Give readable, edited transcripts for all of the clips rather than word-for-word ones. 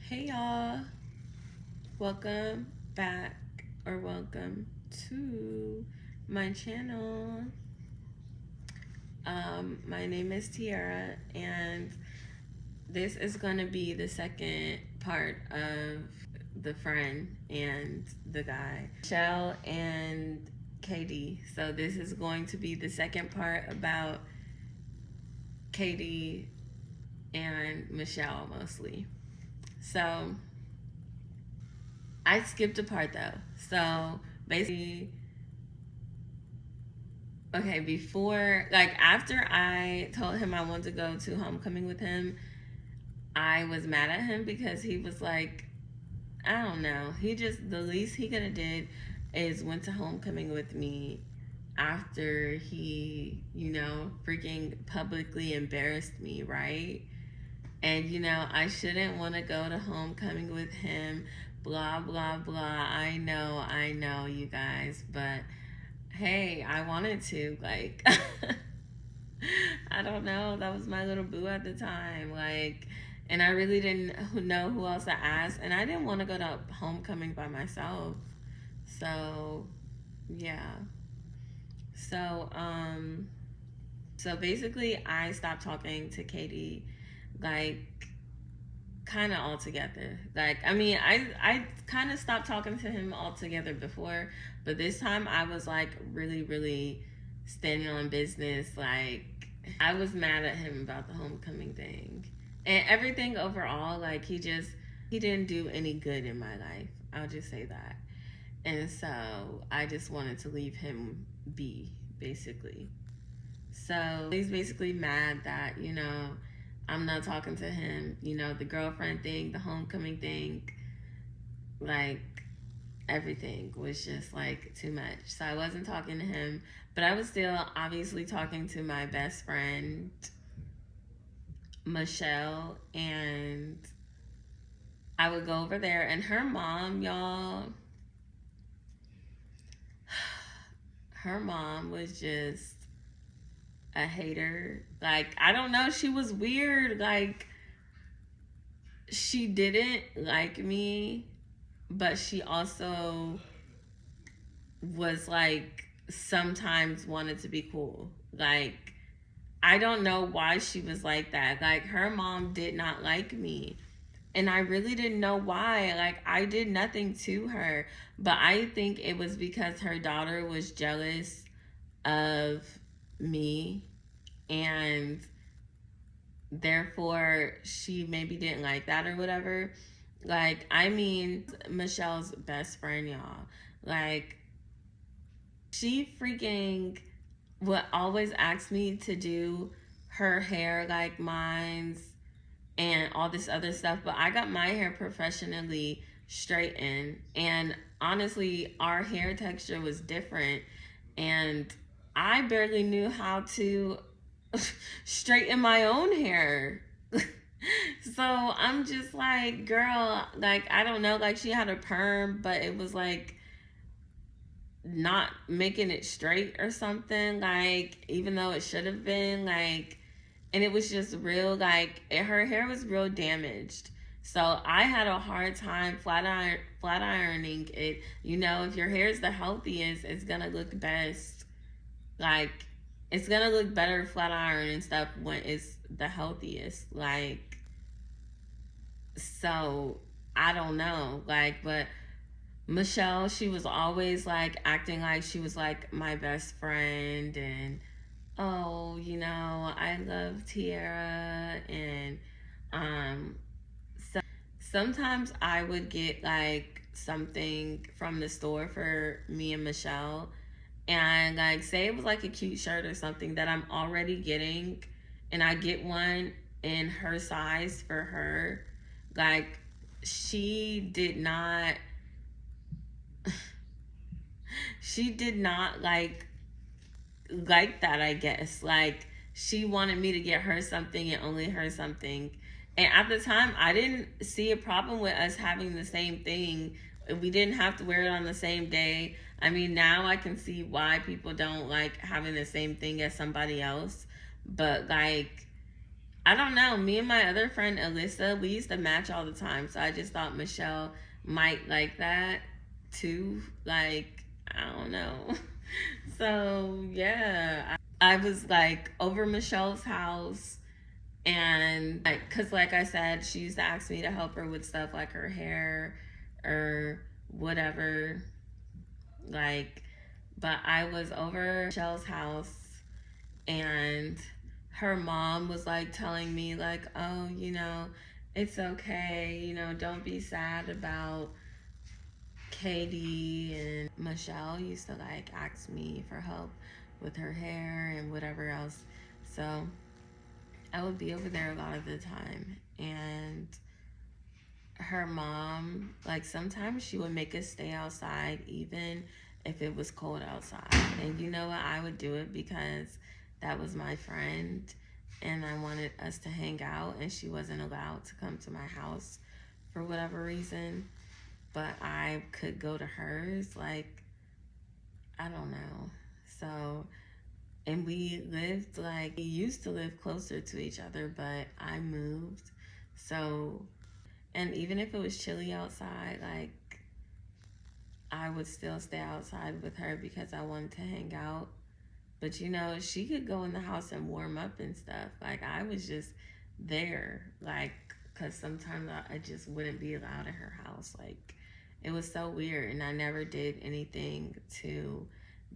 Hey y'all, welcome back or welcome to my channel. My name is Tiara, and this is going to be the second part of the friend and the guy, Michelle and Katie. So, this is going to be the second part about Katie and Michelle mostly. So, I skipped a part though. So basically, okay, after I told him I wanted to go to homecoming with him, I was mad at him because he was like, I don't know. The least he could have did is went to homecoming with me after he, freaking publicly embarrassed me, right? And I shouldn't want to go to homecoming with him, blah blah blah. I know, you guys, but hey, I wanted to, like, I don't know, that was my little boo at the time, like, and I really didn't know who else to ask, and I didn't want to go to homecoming by myself. So yeah. So um so basically I stopped talking to Katie, like, kind of altogether. Like, I mean, I kind of stopped talking to him altogether before, but this time I was like really, really standing on business. Like, I was mad at him about the homecoming thing and everything overall. Like, he didn't do any good in my life. I'll just say that. And so I just wanted to leave him be, basically. So he's basically mad that, I'm not talking to him, the girlfriend thing, the homecoming thing, like, everything was just like too much. So I wasn't talking to him, but I was still obviously talking to my best friend, Michelle, and I would go over there, and her mom, y'all, her mom was just a hater. Like, I don't know, she was weird. Like, she didn't like me, but she also was like sometimes wanted to be cool. Like, I don't know why she was like that. Like, her mom did not like me. And I really didn't know why. Like, I did nothing to her. But I think it was because her daughter was jealous of me, and therefore she maybe didn't like that or whatever. Like, I mean, Michelle's best friend, y'all. Like, she freaking would always ask me to do her hair like mine's and all this other stuff, but I got my hair professionally straightened, and honestly our hair texture was different, and I barely knew how to straighten my own hair. So I'm just like, girl, like, I don't know, like, she had a perm, but it was like not making it straight or something, like, even though it should have been, like, and it was just real, like, her hair was real damaged. So I had a hard time flat ironing it. If your hair is the healthiest, it's gonna look best. Like, it's gonna look better flat iron and stuff when it's the healthiest. Like, so I don't know, like, but Michelle, she was always like acting like she was like my best friend, and oh, I love Tiara, and um so sometimes I would get like something from the store for me and Michelle, and like, say it was like a cute shirt or something that I'm already getting, and I get one in her size for her. Like, she did not she did not like that, I guess. Like, she wanted me to get her something and only her something. And at the time, I didn't see a problem with us having the same thing. We didn't have to wear it on the same day. I mean, now I can see why people don't like having the same thing as somebody else. But, like, I don't know. Me and my other friend Alyssa, we used to match all the time. So I just thought Michelle might like that too. Like, I don't know. So yeah, I was like over Michelle's house, and like, cause like I said, she used to ask me to help her with stuff like her hair or whatever. Like, but I was over Michelle's house, and her mom was like telling me like, oh, it's okay, don't be sad about Katie. And Michelle used to like ask me for help with her hair and whatever else. So I would be over there a lot of the time. And her mom, like sometimes she would make us stay outside even if it was cold outside. And you know what? I would do it because that was my friend and I wanted us to hang out, and she wasn't allowed to come to my house for whatever reason. But I could go to hers, like, I don't know. So, and we used to live closer to each other, but I moved. So, and even if it was chilly outside, like, I would still stay outside with her because I wanted to hang out. But she could go in the house and warm up and stuff. Like, I was just there, like, because sometimes I just wouldn't be allowed in her house. Like, it was so weird, and I never did anything to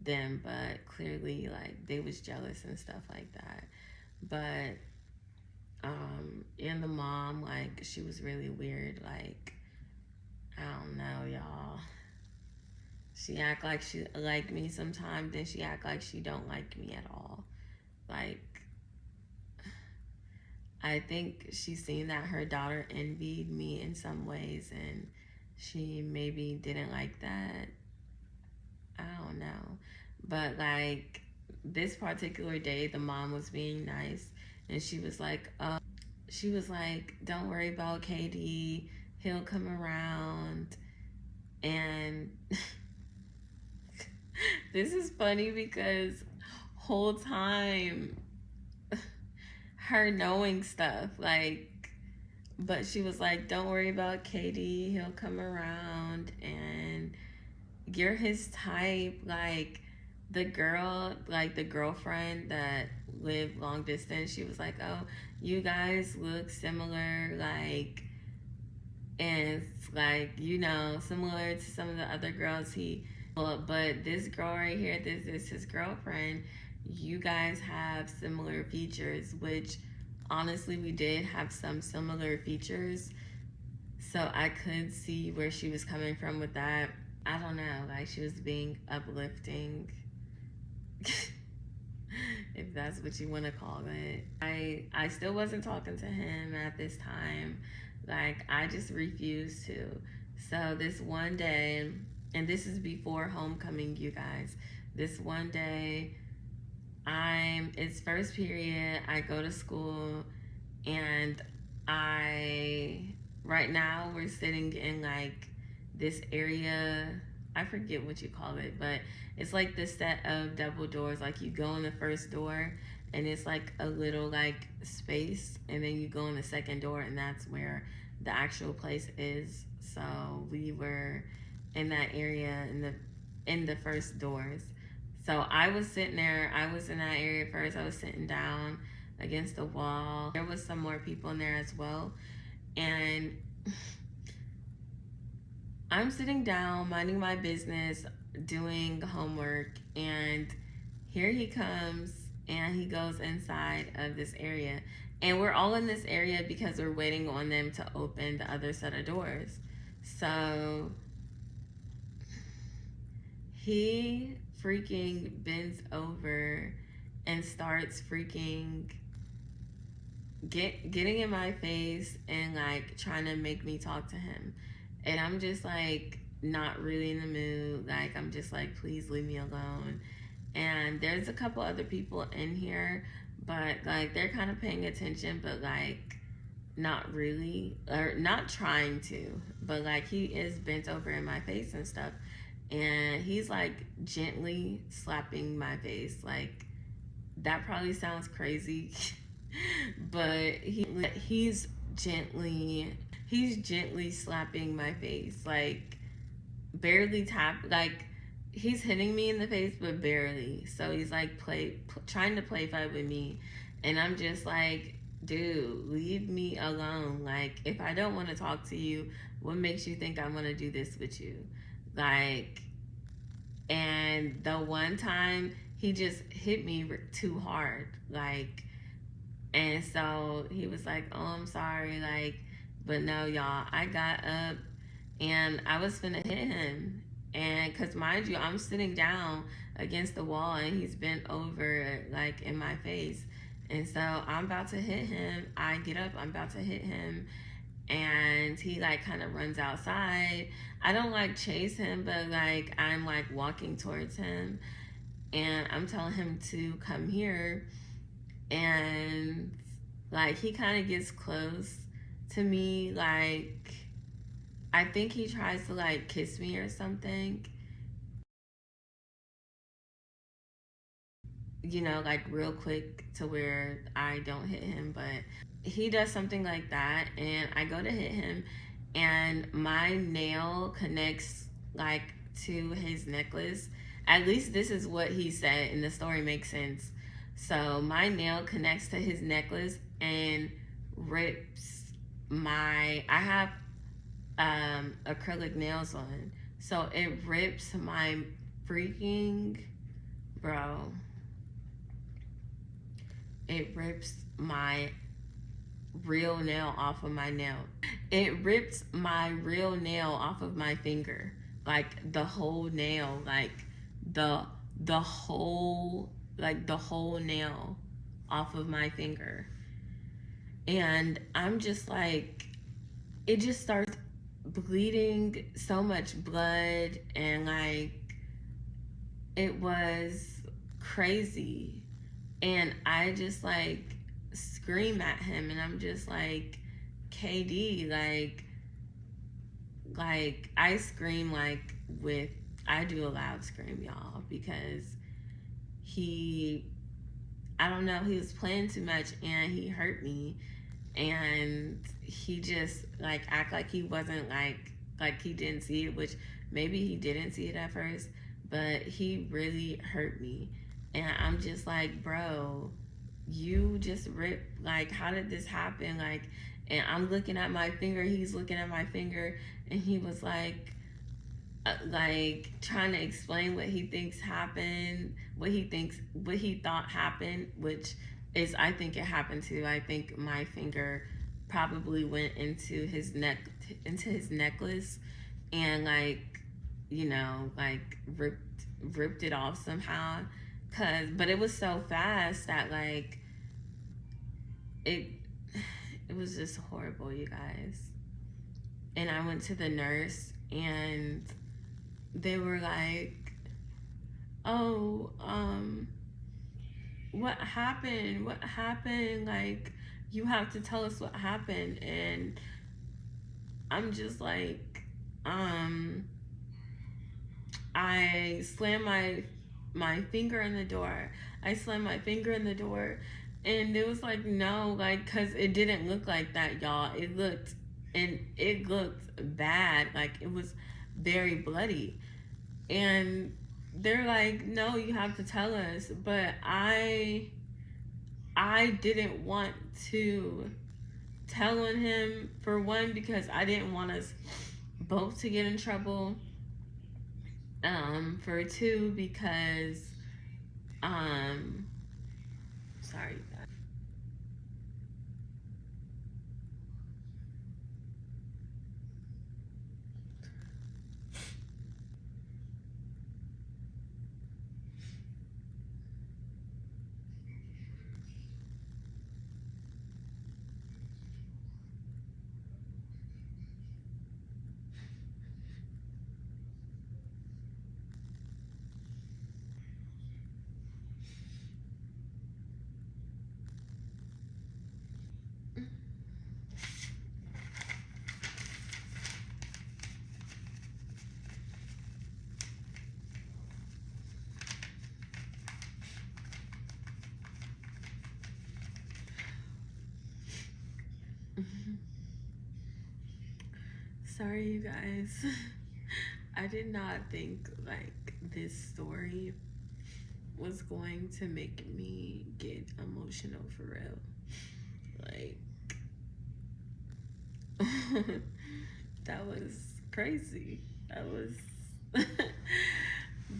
them, but clearly, like, they was jealous and stuff like that. But, and the mom, like, she was really weird. Like, I don't know, y'all. She act like she like me sometimes, then she act like she don't like me at all. Like, I think she's seen that her daughter envied me in some ways, and she maybe didn't like that. I don't know. But like this particular day, the mom was being nice, and she was like, don't worry about KD, he'll come around. And this is funny because whole time her knowing stuff, like, but she was like, don't worry about KD, he'll come around, and you're his type. Like, the girlfriend that lived long distance, she was like, oh, you guys look similar, like, and it's like, similar to some of the other girls but this girl right here, this is his girlfriend. You guys have similar features, which honestly we did have some similar features. So I could see where she was coming from with that. I don't know, like she was being uplifting, if that's what you want to call it. I still wasn't talking to him at this time. Like, I just refused to. So this one day, and this is before homecoming, you guys. This one day, it's first period, I go to school, and right now we're sitting in like this area, I forget what you call it, but it's like this set of double doors. Like, you go in the first door and it's like a little like space, and then you go in the second door and that's where the actual place is. So we were in that area in the first doors. So I was sitting there, I was in that area first. I was sitting down against the wall. There was some more people in there as well. And I'm sitting down, minding my business, doing homework, and here he comes, and he goes inside of this area. And we're all in this area because we're waiting on them to open the other set of doors. So he freaking bends over and starts freaking getting in my face and like trying to make me talk to him. And I'm just like not really in the mood. Like, I'm just like, please leave me alone. And there's a couple other people in here, but like they're kind of paying attention, but like not really, or not trying to. But like, he is bent over in my face and stuff, and he's like gently slapping my face. Like, that probably sounds crazy. But he's gently slapping my face, like barely tap, like he's hitting me in the face but barely. So he's like trying to play fight with me, and I'm just like, dude, leave me alone. Like, if I don't want to talk to you, what makes you think I want to do this with you? Like, and the one time he just hit me too hard, like, and so he was like, oh, I'm sorry, like, but no, y'all, I got up and I was finna hit him. And because mind you, I'm sitting down against the wall and he's bent over, like, in my face. And so I'm about to hit him. I get up, I'm about to hit him. And he, like, kind of runs outside. I don't, like, chase him, but, like, I'm, like, walking towards him. And I'm telling him to come here. And, like, he kind of gets close to me, like, I think he tries to like kiss me or something, you know, like real quick to where I don't hit him, but he does something like that and I go to hit him and my nail connects like to his necklace. At least this is what he said and the story makes sense. So my nail connects to his necklace and rips I have acrylic nails on. So it rips my freaking, bro, it rips my real nail off of my nail. It rips my real nail off of my finger. Like the whole nail, the the whole nail off of my finger. And I'm just like, it just starts bleeding, so much blood, and like it was crazy. And I just like scream at him and I'm just like, KD, like I scream like with, I do a loud scream, y'all, because he, I don't know, he was playing too much and he hurt me. And he just like act like he wasn't like he didn't see it, which maybe he didn't see it at first, but he really hurt me. And I'm just like, bro, you just ripped, like, how did this happen? Like, and I'm looking at my finger, he's looking at my finger, and he was like trying to explain what he thinks happened, what he thought happened, which is, I think it happened too. I think my finger probably went into his necklace, and like, you know, like ripped it off somehow. But it was so fast that like it it was just horrible, you guys. And I went to the nurse and they were like, oh, what happened? What happened? Like, you have to tell us what happened. And I'm just like, um, I slammed my finger in the door. I slammed my finger in the door, and it was like, no, like, cause it didn't look like that, y'all. It looked bad. Like it was very bloody. And they're like, no, you have to tell us. But I didn't want to tell on him, for one, because I didn't want us both to get in trouble. For two, because um sorry, guys. Sorry, you guys. I did not think like this story was going to make me get emotional for real. Like, that was crazy. That was.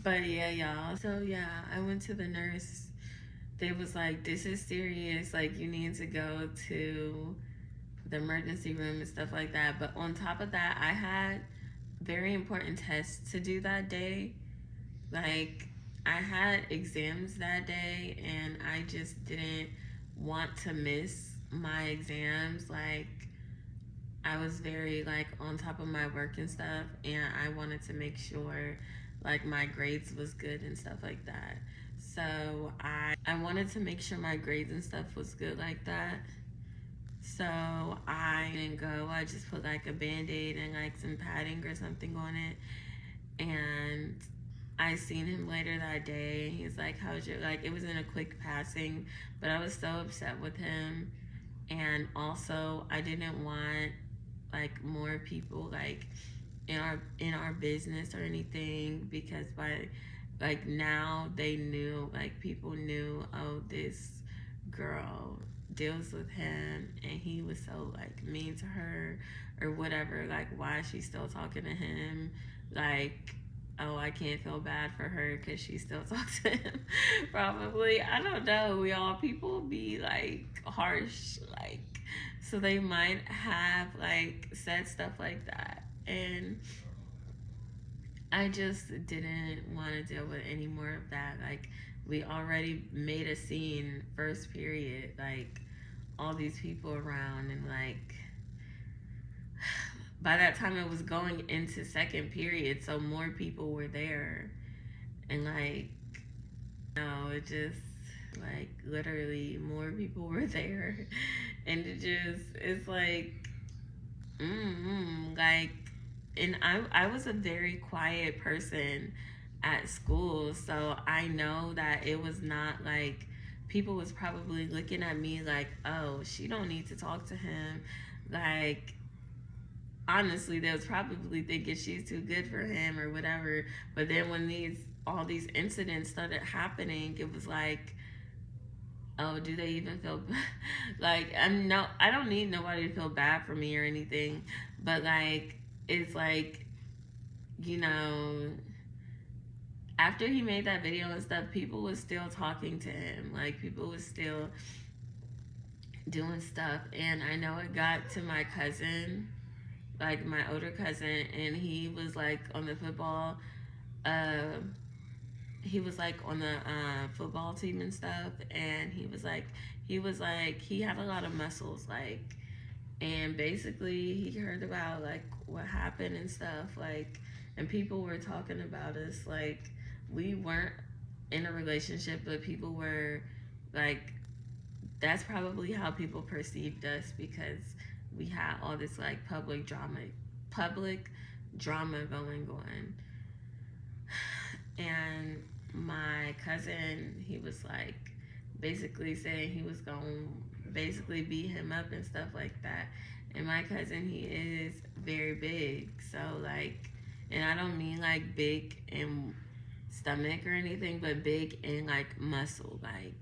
But yeah, y'all. So yeah, I went to the nurse. They was like, "This is serious. Like, you need to go to the emergency room and stuff like that." But on top of that, I had very important tests to do that day. Like, I had exams that day, and I just didn't want to miss my exams. Like, I was very like on top of my work and stuff, and I wanted to make sure like my grades was good and stuff like that. So I wanted to make sure my grades and stuff was good like that. So I didn't go. I just put like a band-aid and like some padding or something on it. And I seen him later that day. He's like, "How's your," like, it was in a quick passing, but I was so upset with him. And also I didn't want like more people like in our business or anything, because by like now they knew, like people knew, oh, this girl deals with him and he was so like mean to her or whatever. Like, why is she still talking to him? Like, oh, I can't feel bad for her because she still talks to him. Probably, I don't know. We all, people be like harsh, like, so they might have like said stuff like that. And I just didn't want to deal with any more of that. Like, we already made a scene first period, like all these people around, and like by that time it was going into second period, so more people were there. And like, no, it just, like, literally more people were there. And it just, it's like, like, and I was a very quiet person at school, so I know that it was not like people was probably looking at me like, oh, she don't need to talk to him. Like, honestly, they was probably thinking she's too good for him or whatever. But then when all these incidents started happening, it was like, oh, do they even feel like, I don't need nobody to feel bad for me or anything, but like, it's like, you know, after he made that video and stuff, people was still talking to him. Like, people was still doing stuff. And I know it got to my cousin, like my older cousin, and he was like on the football, uh, he was like on the football team and stuff. And he had a lot of muscles, like, and basically he heard about like what happened and stuff, like, and people were talking about us, like, we weren't in a relationship, but people were like, that's probably how people perceived us, because we had all this like public drama going on. And my cousin, he was like basically saying he was going to basically beat him up and stuff like that. And my cousin, he is very big, so like, and I don't mean like big in stomach or anything, but big in like muscle, like.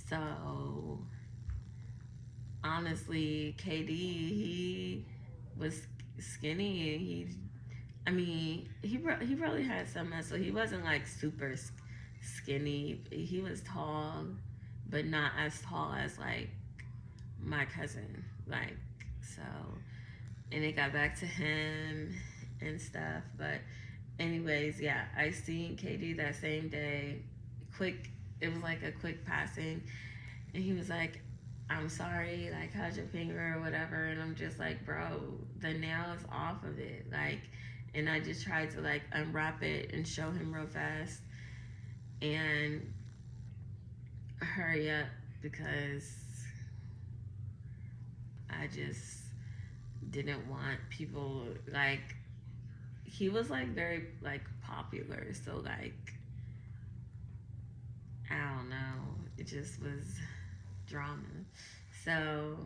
So honestly, KD, he was skinny, and he probably had some muscle. He wasn't like super skinny. He was tall, but not as tall as like my cousin. Like, so, and it got back to him and stuff. But anyways, yeah, I seen KD that same day. Quick, it was like a quick passing, and he was like, "I'm sorry, like, how's your finger or whatever?" And I'm just like, "Bro, the nail is off of it." Like, and I just tried to like unwrap it and show him real fast and hurry up, because I just didn't want people, like, he was like very like popular, so like, I don't know, it just was drama. So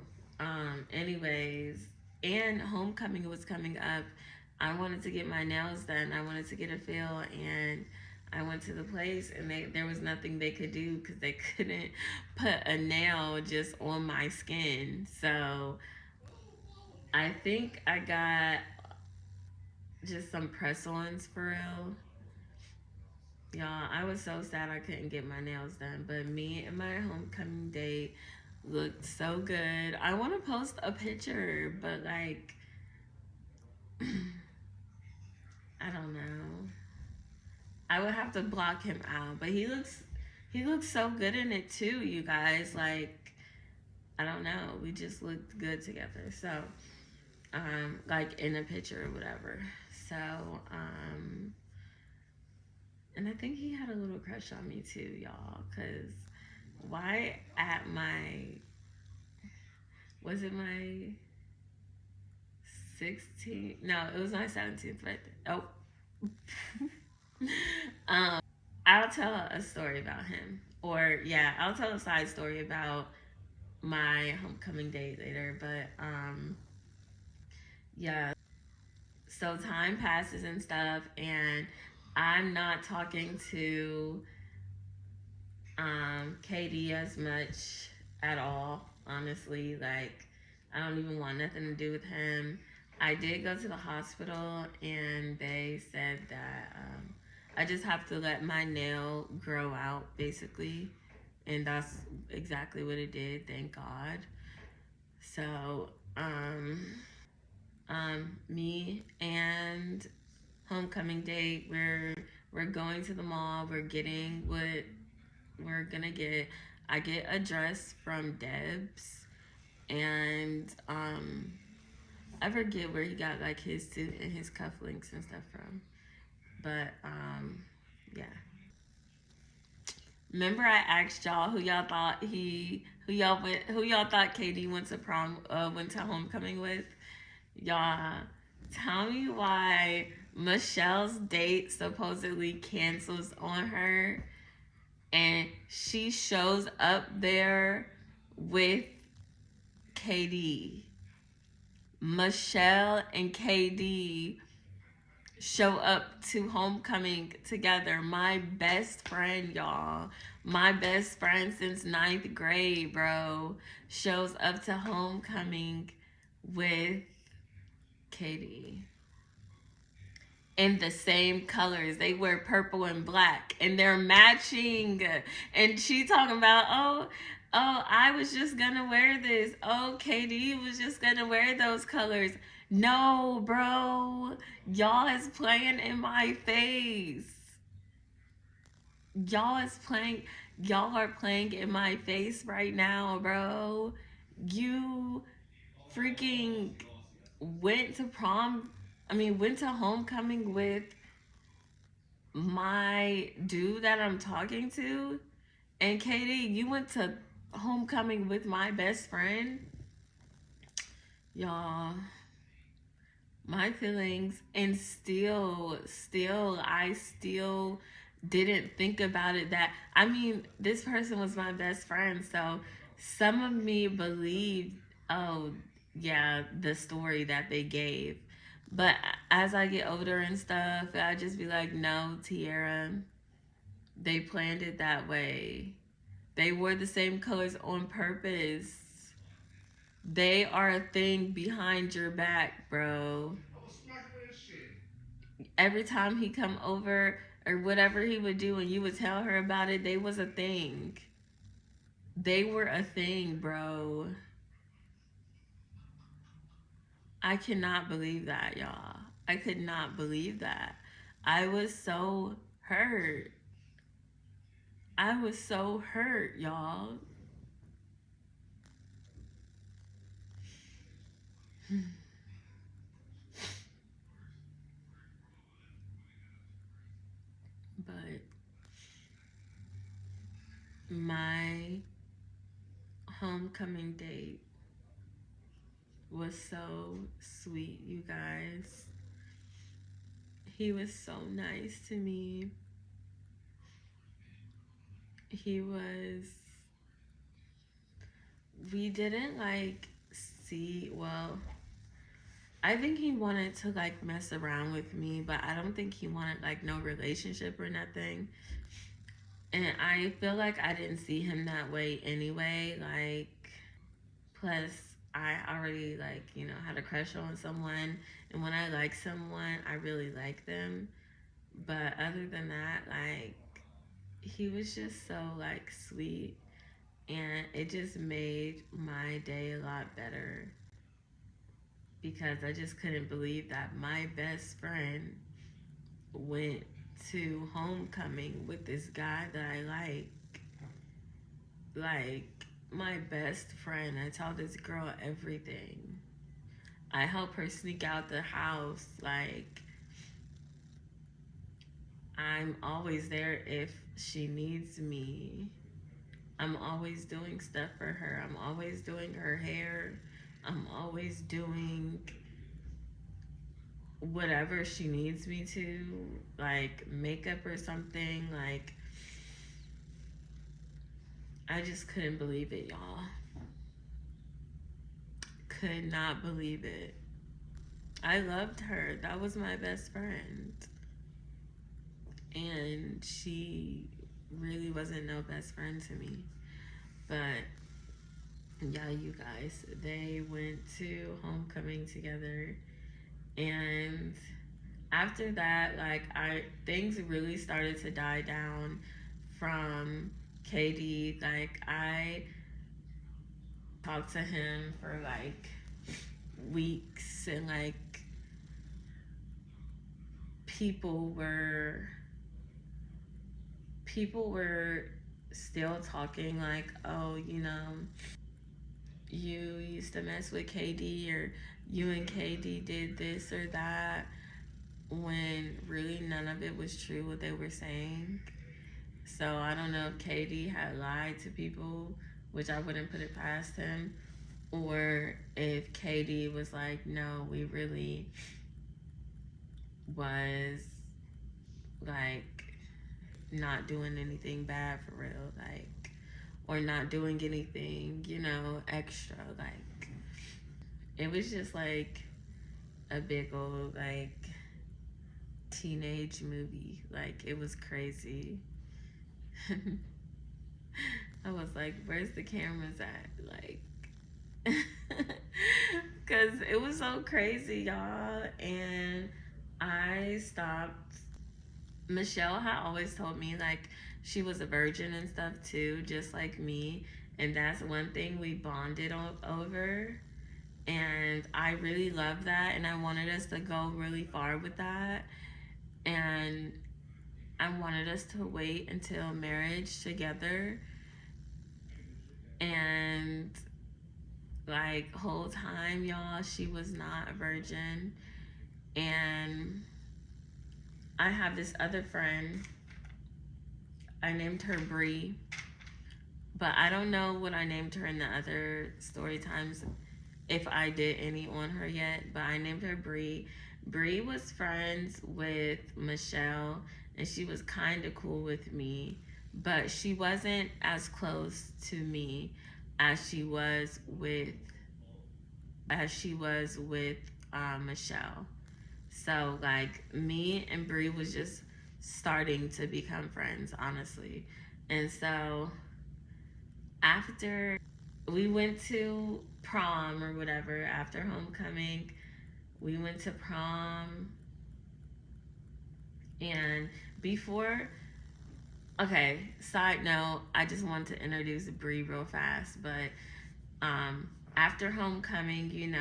anyways, and homecoming was coming up. I wanted to get my nails done. I wanted to get a fill, and I went to the place, and there was nothing they could do because they couldn't put a nail just on my skin. So I think I got just some press-ons for real. Y'all, I was so sad I couldn't get my nails done, but me and my homecoming date looked so good. I want to post a picture, but like, I don't know. I would have to block him out, but he looks so good in it too, you guys. Like, I don't know. We just looked good together. So, like in a picture or whatever. So, and I think he had a little crush on me too, y'all. Cause why at was it my 16th? No, it was my 17th birthday. Oh. I'll tell a story about him. Or yeah, I'll tell a side story about my homecoming date later. But yeah. So time passes and stuff, and I'm not talking to KD as much at all, honestly. Like, I don't even want nothing to do with him. I did go to the hospital, and they said that I just have to let my nail grow out, basically. And that's exactly what it did, thank God. So, me and homecoming date, we're going to the mall. We're getting what we're gonna get. I get a dress from Debs, and I forget where he got like his suit and his cufflinks and stuff from. But yeah. Remember I asked y'all who y'all thought KD went to prom went to homecoming with? Y'all, tell me why Michelle's date supposedly cancels on her, and she shows up there with KD. Michelle and KD show up to homecoming together. My best friend, y'all. My best friend since ninth grade, bro. Shows up to homecoming with KD. In the same colors. They wear purple and black, and they're matching. And she talking about, I was just gonna wear this. Oh, KD was just gonna wear those colors. No, bro. Y'all is playing in my face. Y'all is playing. Y'all are playing in my face right now, bro. You freaking went to prom. Went to homecoming with my dude that I'm talking to. And Katie, you went to homecoming with my best friend. Y'all, my feelings, and I still didn't think about it that, this person was my best friend. So some of me believed, oh, yeah, the story that they gave. But as I get older and stuff, I just be like, no, Tiara, they planned it that way. They wore the same colors on purpose. They are a thing behind your back, bro. Every time he come over or whatever he would do and you would tell her about it, they was a thing. They were a thing, bro. I cannot believe that, y'all. I could not believe that. I was so hurt. I was so hurt, y'all. But my homecoming date was so sweet, you guys. He was so nice to me. He was, we didn't like see, well, I think he wanted to like mess around with me, but I don't think he wanted like no relationship or nothing. And I feel like I didn't see him that way anyway. Like, plus, I already like, had a crush on someone. And when I like someone, I really like them. But other than that, like, he was just so like sweet. And it just made my day a lot better because I just couldn't believe that my best friend went to homecoming with this guy that I like. Like, my best friend. I tell this girl everything. I help her sneak out the house. Like, I'm always there if she needs me. I'm always doing stuff for her. I'm always doing her hair. I'm always doing whatever she needs me to, like makeup or something. Like, I just couldn't believe it, y'all. Could not believe it. I loved her. That was my best friend. And she really wasn't no best friend to me. But yeah, you guys, they went to homecoming together. And after that, like, I things really started to die down from KD. Like, I talked to him for like weeks, and like people were people were still talking like, oh, you used to mess with KD, or you and KD did this or that, when really none of it was true what they were saying. So I don't know if KD had lied to people, which I wouldn't put it past him, or if KD was like, no, we really was like not doing anything bad for real, like, or not doing anything, extra. Like, it was just like a big old like teenage movie. Like, it was crazy. I was like, where's the cameras at? Like, because it was so crazy, y'all. And I stopped. Michelle had always told me like she was a virgin and stuff too, just like me. And that's one thing we bonded over. And I really loved that. And I wanted us to go really far with that. And I wanted us to wait until marriage together. And like, whole time, y'all, she was not a virgin. And I have this other friend. I named her Bree, but I don't know what I named her in the other story times, if I did any on her yet. But I named her Bree. Bree was friends with Michelle, and she was kind of cool with me, but she wasn't as close to me as she was with Michelle. So like, me and Bree was just starting to become friends, honestly. And so after we went to prom or whatever, after homecoming, we went to prom. And before, okay, side note, I just wanted to introduce Bree real fast. But after homecoming,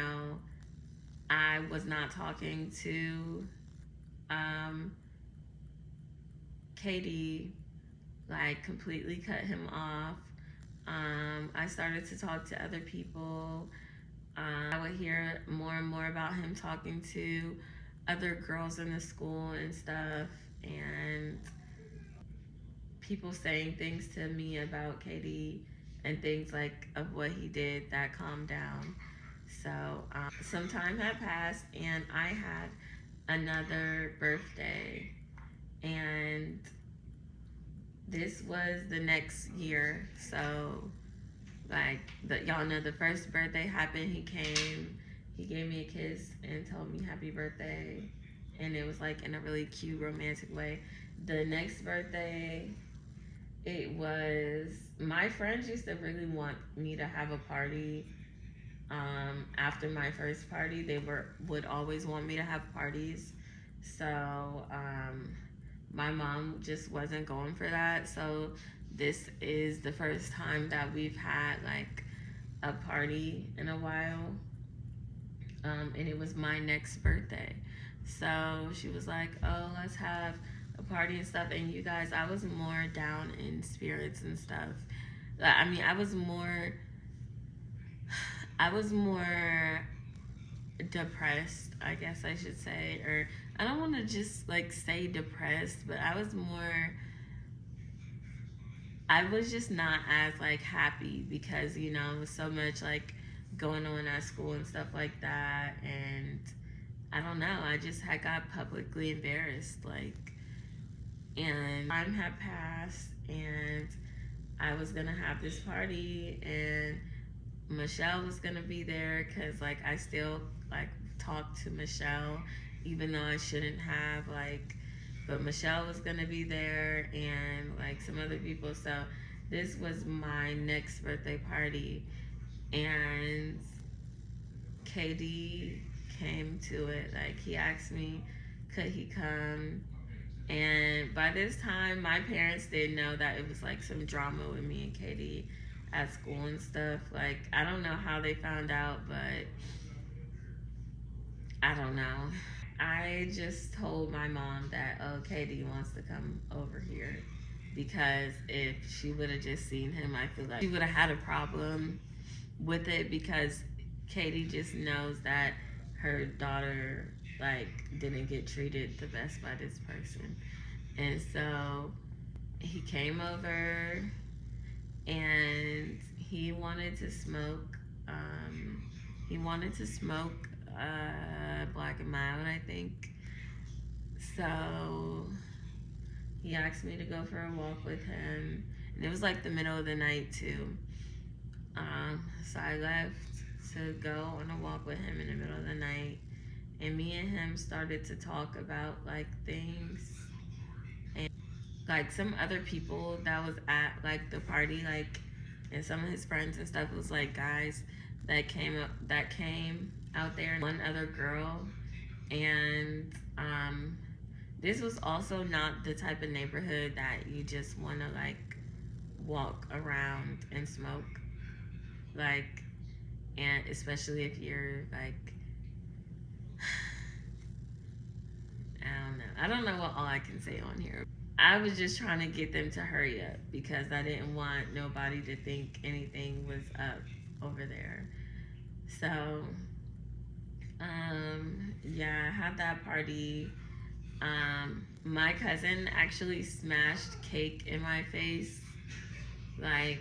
I was not talking to KD, like completely cut him off. I started to talk to other people. I would hear more and more about him talking to other girls in the school and stuff, and people saying things to me about KD and things like of what he did that calmed down. So some time had passed, and I had another birthday, and this was the next year. So like, y'all know, the first birthday happened, he came, he gave me a kiss and told me happy birthday, and it was like in a really cute romantic way. The next birthday, it was, my friends used to really want me to have a party. After my first party, they would always want me to have parties. So my mom just wasn't going for that. So this is the first time that we've had like a party in a while. And it was my next birthday. So she was like, "Oh, let's have a party and stuff." And you guys, I was more down in spirits and stuff. I mean, I was more depressed, I guess I should say, or I don't want to just like say depressed, but I was just not as like happy because it was so much like going on at school and stuff like that, and I don't know, I just had got publicly embarrassed, like, and time had passed, and I was gonna have this party, and Michelle was gonna be there because like I still like talk to Michelle even though I shouldn't have, like, but Michelle was gonna be there and like some other people. So this was my next birthday party, and KD came to it. Like, he asked me could he come, and by this time my parents didn't know that it was like some drama with me and KD at school and stuff. Like, I don't know how they found out, but I don't know. I just told my mom that, oh, KD wants to come over here, because if she would have just seen him, I feel like she would have had a problem with it, because KD just knows that her daughter like didn't get treated the best by this person. And so he came over and he wanted to smoke. He wanted to smoke Black and Mild, I think. So he asked me to go for a walk with him, and it was like the middle of the night too. So I left to go on a walk with him in the middle of the night, and me and him started to talk about like things, and like some other people that was at like the party, like, and some of his friends and stuff, was like guys that came out there, and one other girl, and this was also not the type of neighborhood that you just want to like walk around and smoke, like, and especially if you're like, I don't know what all I can say on here. I was just trying to get them to hurry up because I didn't want nobody to think anything was up over there. So yeah, I had that party. My cousin actually smashed cake in my face, like,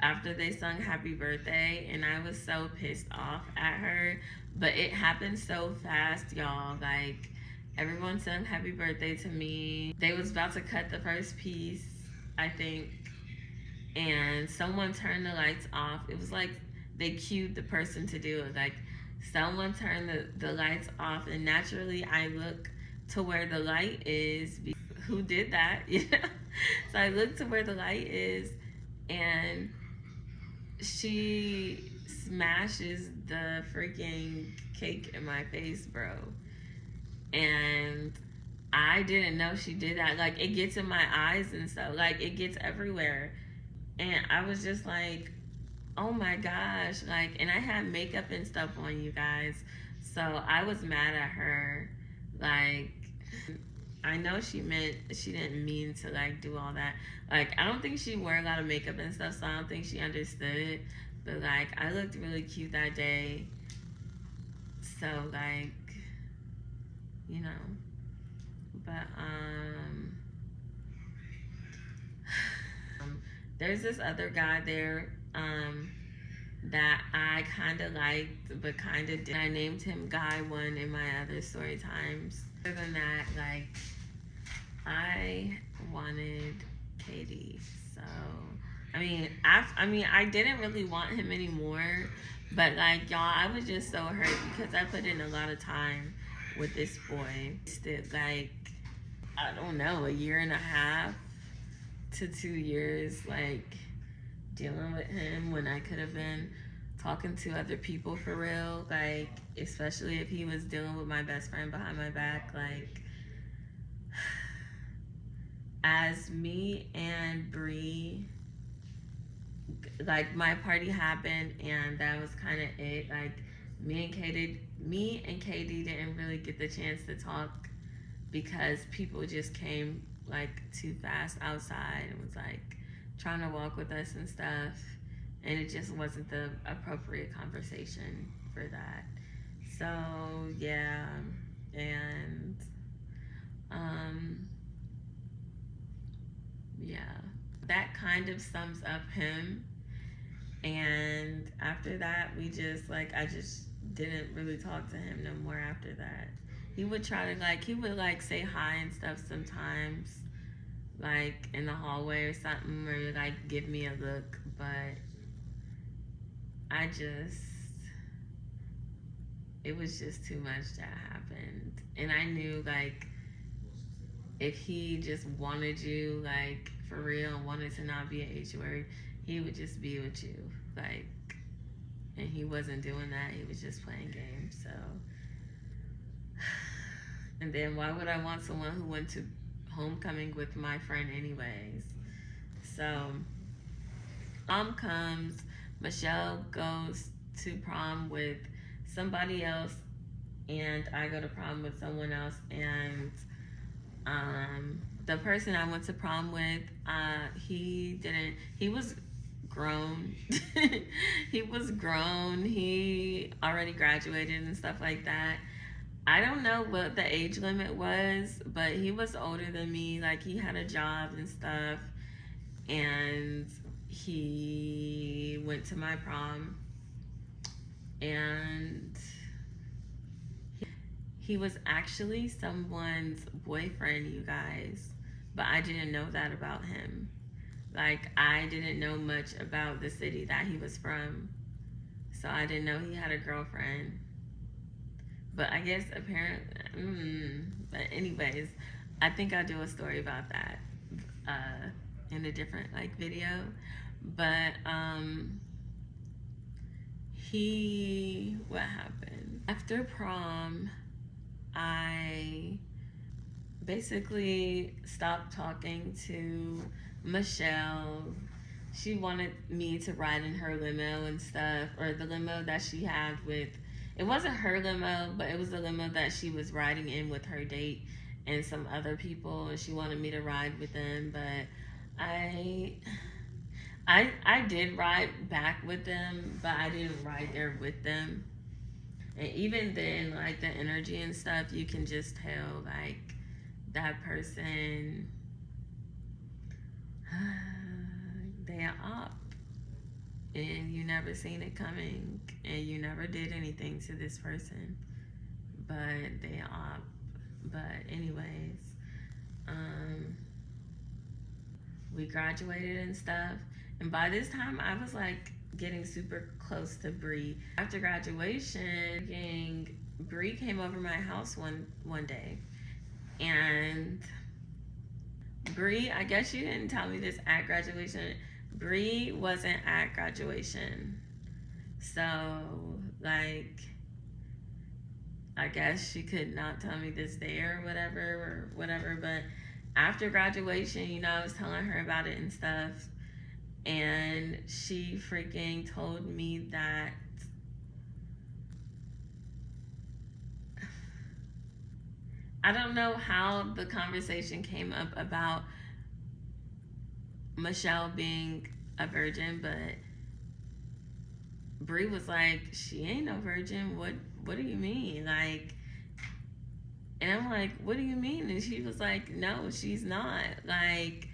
after they sung happy birthday, and I was so pissed off at her, but it happened so fast, y'all. Like, everyone sung happy birthday to me. They was about to cut the first piece, I think, and someone turned the lights off. It was like they cued the person to do it. Like, someone turned the lights off, and naturally I look to where the light is. Who did that? So I look to where the light is, and she smashes the freaking cake in my face, bro. And I didn't know she did that. Like, it gets in my eyes and stuff. Like, it gets everywhere. And I was just like, oh my gosh. Like, and I had makeup and stuff on, you guys. So I was mad at her. Like, I know she didn't mean to like do all that. Like, I don't think she wore a lot of makeup and stuff, so I don't think she understood. But like, I looked really cute that day. So like, but there's this other guy there that I kind of liked, but kind of did. I named him Guy One in my other story times. Other than that, like, I wanted Katie. So I mean, I didn't really want him anymore, But like y'all, I was just so hurt because I put in a lot of time with this boy. Still, like, I don't know, a year and a half to 2 years, like dealing with him when I could have been talking to other people for real. Like, especially if he was dealing with my best friend behind my back. Like, as me and Bree, like my party happened and that was kind of it. Like me and Katie didn't really get the chance to talk because people just came like too fast outside and was like trying to walk with us and stuff, and it just wasn't the appropriate conversation for that. So yeah, and um yeah, that kind of sums up him. And after that, we just like I just didn't really talk to him no more after that. He would try to like he would like say hi and stuff sometimes, like in the hallway or something, or like give me a look, but I just it was just too much that happened. And I knew like if he just wanted you like for real, wanted to not be an H word, he would just be with you. Like, and he wasn't doing that. He was just playing games. So, and then why would I want someone who went to homecoming with my friend anyways? So, prom comes. Michelle goes to prom with somebody else, and I go to prom with someone else. And the person I went to prom with, he didn't. He was grown. He was grown. He already graduated and stuff like that. I don't know what the age limit was, but he was older than me. Like he had a job and stuff, and he went to my prom, and he was actually someone's boyfriend, you guys. But I didn't know that about him. Like, I didn't know much about the city that he was from. So I didn't know he had a girlfriend. But I guess apparently, but anyways, I think I'll do a story about that in a different like video. But what happened? After prom, I basically stopped talking to Michelle. She wanted me to ride in her limo and stuff, or the limo that she had with, it wasn't her limo, but it was the limo that she was riding in with her date and some other people, and she wanted me to ride with them. But I I did ride back with them, but I didn't ride there with them. And even then, like the energy and stuff, you can just tell like that person they are up, and you never seen it coming, and you never did anything to this person, but they are up. But anyways, we graduated and stuff, and by this time I was like getting super close to Bree. After graduation, Bree came over my house one day, and Bree, I guess she didn't tell me this at graduation. Bree wasn't at graduation, so like I guess she could not tell me this there or whatever. But after graduation, you know, I was telling her about it and stuff, and she freaking told me that I don't know how the conversation came up about Michelle being a virgin, but Bree was like, she ain't no virgin. What do you mean? Like, and I'm like, what do you mean? And she was like, no, she's not. Like,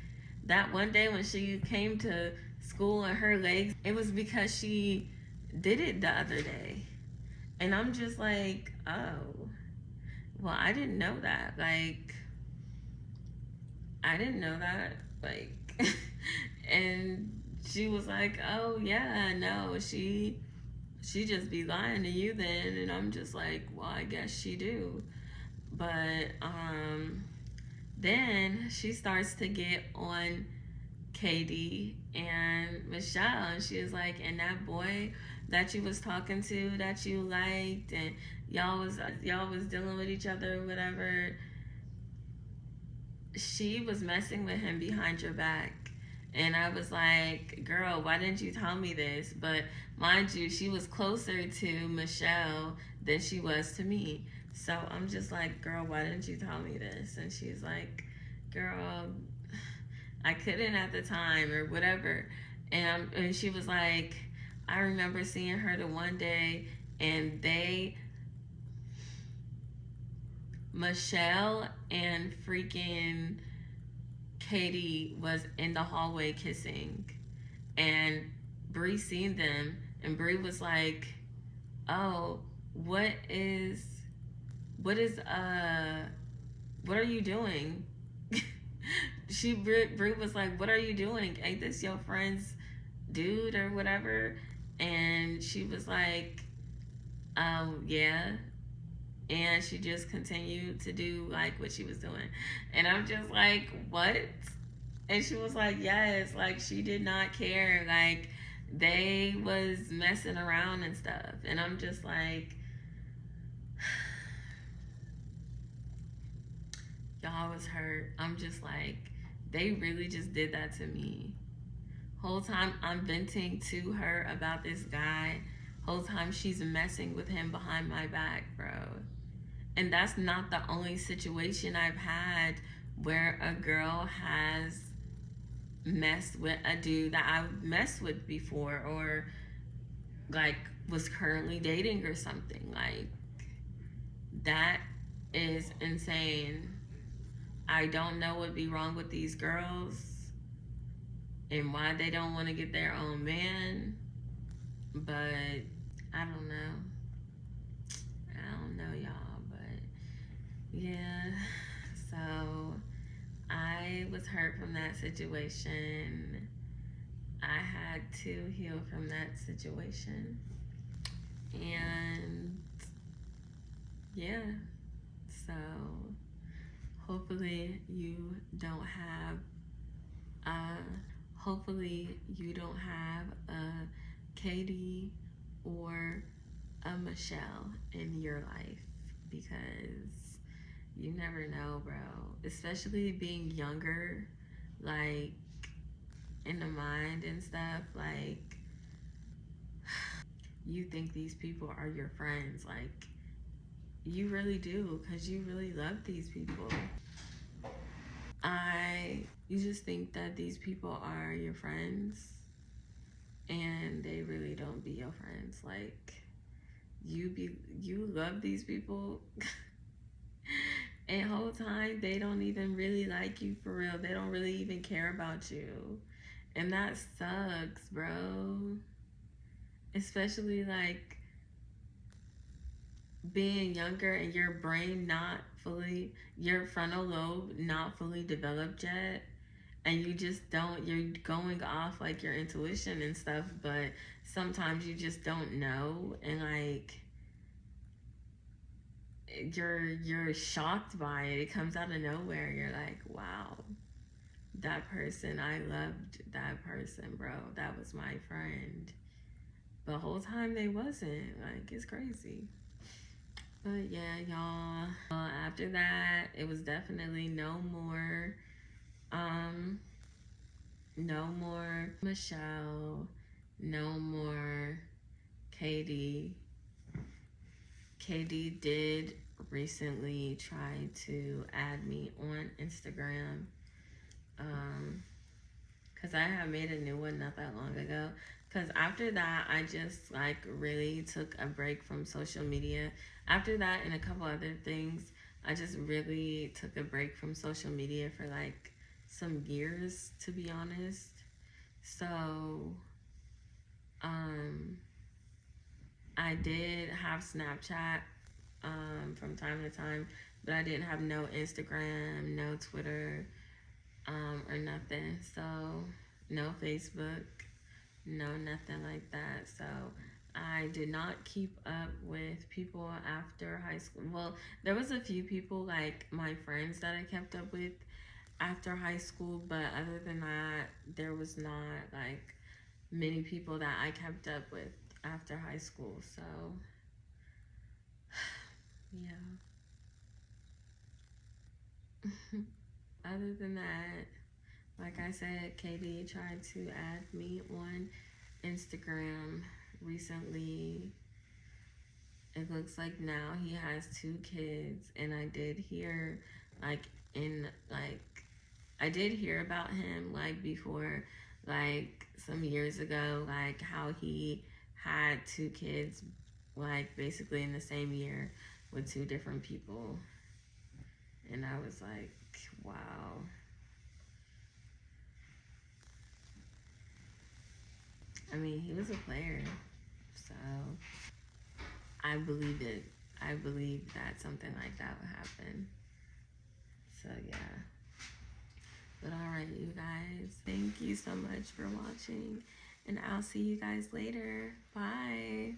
that one day when she came to school and her legs, it was because she did it the other day. And I'm just like, oh, well, I didn't know that. Like, I didn't know that. Like, and she was like, oh, yeah, no, she she just be lying to you then. And I'm just like, well, I guess she do. But then she starts to get on KD and Michelle, and she was like, and that boy that you was talking to that you liked, and y'all was dealing with each other or whatever, she was messing with him behind your back. And I was like, girl, why didn't you tell me this? But mind you, she was closer to Michelle than she was to me. So I'm just like, girl, why didn't you tell me this? And she's like, girl, I couldn't at the time or whatever. And she was like, I remember seeing her the one day, and Michelle and freaking Katie was in the hallway kissing, and Bree seen them, and Bree was like, "Oh, what is, what is, what are you doing?" Bree was like, "What are you doing? Ain't this your friend's dude or whatever?" And she was like, yeah." And she just continued to do like what she was doing, and I'm just like, what? And she was like, yes, like she did not care, like they was messing around and stuff. And I'm just like, y'all was hurt. I'm just like, they really just did that to me. Whole time I'm venting to her about this guy, whole time she's messing with him behind my back, bro. And that's not the only situation I've had where a girl has messed with a dude that I've messed with before, or like was currently dating or something. Like, that is insane. I don't know what be wrong with these girls and why they don't want to get their own man, but I don't know. I don't know, y'all, but yeah. So I was hurt from that situation. I had to heal from that situation. And yeah, so hopefully you don't have a Katie or a Michelle in your life, because you never know, bro. Especially being younger, like in the mind and stuff, like you think these people are your friends, like you really do, because you really love these people. You just think that these people are your friends, and they really don't be your friends. Like, you love these people, and whole time they don't even really like you for real. They don't really even care about you, and that sucks, bro. Especially like being younger and your brain not fully, your frontal lobe not fully developed yet, and you just don't, you're going off like your intuition and stuff, but sometimes you just don't know, and like you're shocked by it. It comes out of nowhere. You're like, wow, that person, I loved that person, bro. That was my friend. The whole time they wasn't. Like, it's crazy. But yeah, y'all. After that, it was definitely um, no more Michelle, no more Katie. Katie did recently try to add me on Instagram, because I had made a new one not that long ago. Because after that, I just like really took a break from social media. After that, and a couple other things, I just really took a break from social media for like some years, to be honest. So, um, I did have Snapchat from time to time, but I didn't have no Instagram, no Twitter, or nothing. So, no Facebook, no nothing like that. So I did not keep up with people after high school. Well, there was a few people, like my friends, that I kept up with after high school, but other than that, there was not like many people that I kept up with after high school. So, yeah. Other than that, like I said, Katie tried to add me on Instagram recently. It looks like now he has 2 kids, and I did hear, like, in like, I did hear about him like before, like some years ago, like how he had 2 kids, like basically in the same year with 2 different people, and I was like, wow. I mean, he was a player, so I believe it. I believe that something like that would happen. So yeah. But alright, you guys. Thank you so much for watching. And I'll see you guys later. Bye.